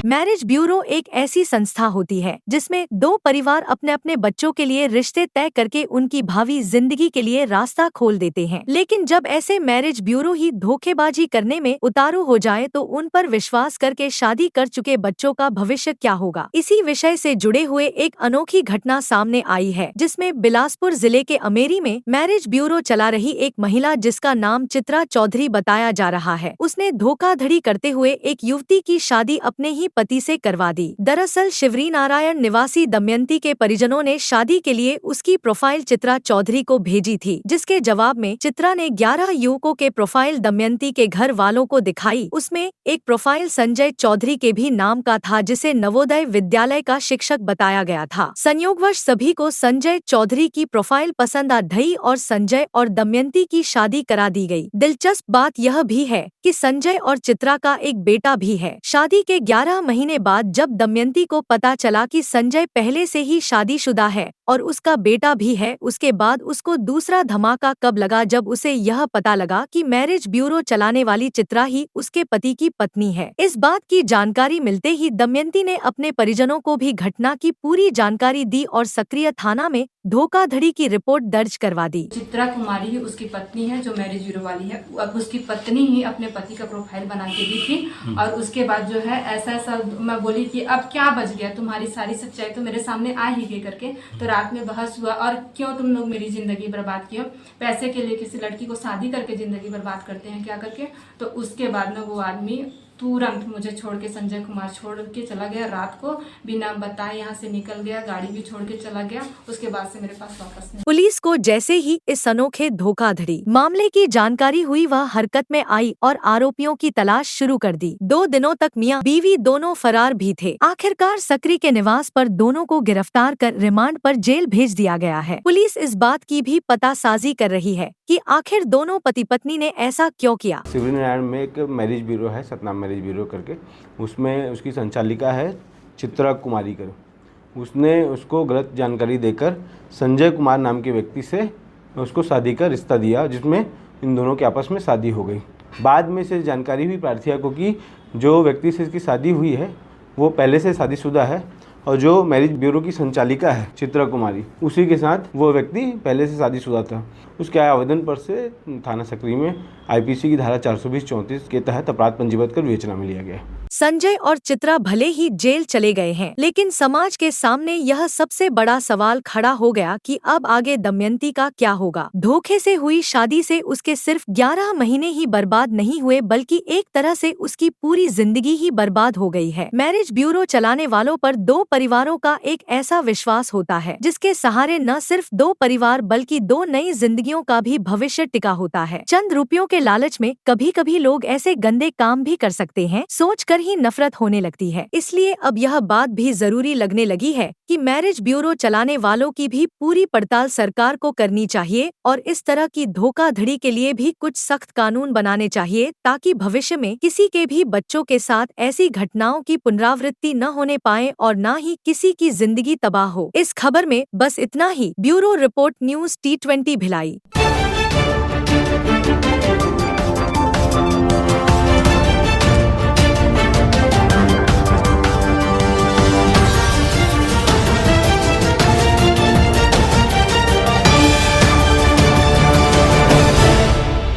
Marriage bureau एक ऐसी संस्था होती है जिसमें दो परिवार अपने अपने बच्चों के लिए रिश्ते तय करके उनकी भावी जिंदगी के लिए रास्ता खोल देते हैं। लेकिन जब ऐसे मैरिज ब्यूरो ही धोखेबाजी करने में उतारू हो जाए तो उन पर विश्वास करके शादी कर चुके बच्चों का भविष्य क्या होगा। इसी विषय से जुड़े हुए एक अनोखी घटना सामने आई है जिसमें बिलासपुर जिले के अमेरी में मैरिज ब्यूरो चला रही एक महिला जिसका नाम चित्रा चौधरी बताया जा रहा है, उसने धोखाधड़ी करते हुए एक युवती की शादी अपने ही पति से करवा दी। दरअसल शिवरी नारायण निवासी दमयंती के परिजनों ने शादी के लिए उसकी प्रोफाइल चित्रा चौधरी को भेजी थी, जिसके जवाब में चित्रा ने 11 युवकों के प्रोफाइल दमयंती के घर वालों को दिखाई। उसमें एक प्रोफाइल संजय चौधरी के भी नाम का था जिसे नवोदय विद्यालय का शिक्षक बताया गया था। संयोगवश सभी को संजय चौधरी की प्रोफाइल पसंद आ गई और संजय और दमयंती की शादी करा दी गई। दिलचस्प बात यह भी है कि संजय और चित्रा का एक बेटा भी है। शादी के 11 महीने बाद जब दमयंती को पता चला कि संजय पहले से ही शादीशुदा है और उसका बेटा भी है, उसके बाद उसको दूसरा धमाका कब लगा जब उसे यह पता लगा कि मैरिज ब्यूरो चलाने वाली चित्रा ही उसके पति की पत्नी है। इस बात की जानकारी मिलते ही दमयंती ने अपने परिजनों को भी घटना की पूरी जानकारी दी और सक्रिय थाना में धोखाधड़ी की रिपोर्ट दर्ज करवा दी। चित्रा कुमारी ही उसकी पत्नी है जो मैरिज ब्यूरो वाली है। अब उसकी पत्नी ही अपने पति का प्रोफाइल बना के दी थी और उसके बाद जो है ऐसा मैं बोली कि अब क्या बच गया, तुम्हारी सारी सच्चाई तो मेरे सामने आ ही गई करके। तो रात में बहस हुआ और क्यों तुम लोग मेरी जिंदगी बर्बाद किए, पैसे के लिए किसी लड़की को शादी करके जिंदगी बर्बाद करते हैं क्या करके। तो उसके बाद में वो आदमी तुरंत मुझे छोड़ के, संजय कुमार छोड़ के चला गया। रात को बिना बताए यहाँ से निकल गया, गाड़ी भी छोड़ के चला गया। उसके बाद से मेरे पास वापस नहीं। पुलिस को जैसे ही इस अनोखे धोखाधड़ी मामले की जानकारी हुई वह हरकत में आई और आरोपियों की तलाश शुरू कर दी। 2 दिनों तक मियां बीवी दोनों फरार भी थे। आखिरकार सकरी के निवास पर दोनों को गिरफ्तार कर रिमांड पर जेल भेज दिया गया है। पुलिस इस बात की भी पतासाजी कर रही है कि आखिर दोनों पति पत्नी ने ऐसा क्यों किया। शिवरी नारायण में एक मैरिज ब्यूरो है, सतनाम मैरिज ब्यूरो करके, उसमें उसकी संचालिका है चित्रा कुमारी कर। उसने उसको गलत जानकारी देकर संजय कुमार नाम के व्यक्ति से उसको शादी का रिश्ता दिया, जिसमें इन दोनों के आपस में शादी हो गई। बाद में से जानकारी हुई प्रार्थी को कि जो व्यक्ति से इसकी शादी हुई है वो पहले से शादीशुदा है और जो मैरिज ब्यूरो की संचालिका है चित्रा कुमारी, उसी के साथ वो व्यक्ति पहले से शादीशुदा था। उसके आवेदन पर से थाना सकरी में आईपीसी की धारा 420-34 के तहत अपराध पंजीबद्ध कर विवेचना में लिया गया। संजय और चित्रा भले ही जेल चले गए हैं, लेकिन समाज के सामने यह सबसे बड़ा सवाल खड़ा हो गया कि अब आगे दमयंती का क्या होगा। धोखे से हुई शादी से उसके सिर्फ 11 महीने ही बर्बाद नहीं हुए बल्कि एक तरह से उसकी पूरी जिंदगी ही बर्बाद हो गई है। मैरिज ब्यूरो चलाने वालों पर 2 परिवारों का एक ऐसा विश्वास होता है जिसके सहारे न सिर्फ 2 परिवार बल्कि 2 नई जिंदगियों का भी भविष्य टिका होता है। चंद रुपयों के लालच में कभी कभी लोग ऐसे गंदे काम भी कर सकते हैं, सोचकर ही नफरत होने लगती है। इसलिए अब यह बात भी जरूरी लगने लगी है कि मैरिज ब्यूरो चलाने वालों की भी पूरी पड़ताल सरकार को करनी चाहिए और इस तरह की धोखाधड़ी के लिए भी कुछ सख्त कानून बनाने चाहिए ताकि भविष्य में किसी के भी बच्चों के साथ ऐसी घटनाओं की पुनरावृत्ति न होने पाए और न ही किसी की जिंदगी तबाह हो। इस खबर में बस इतना ही। Bureau report, news T20 Bhilai.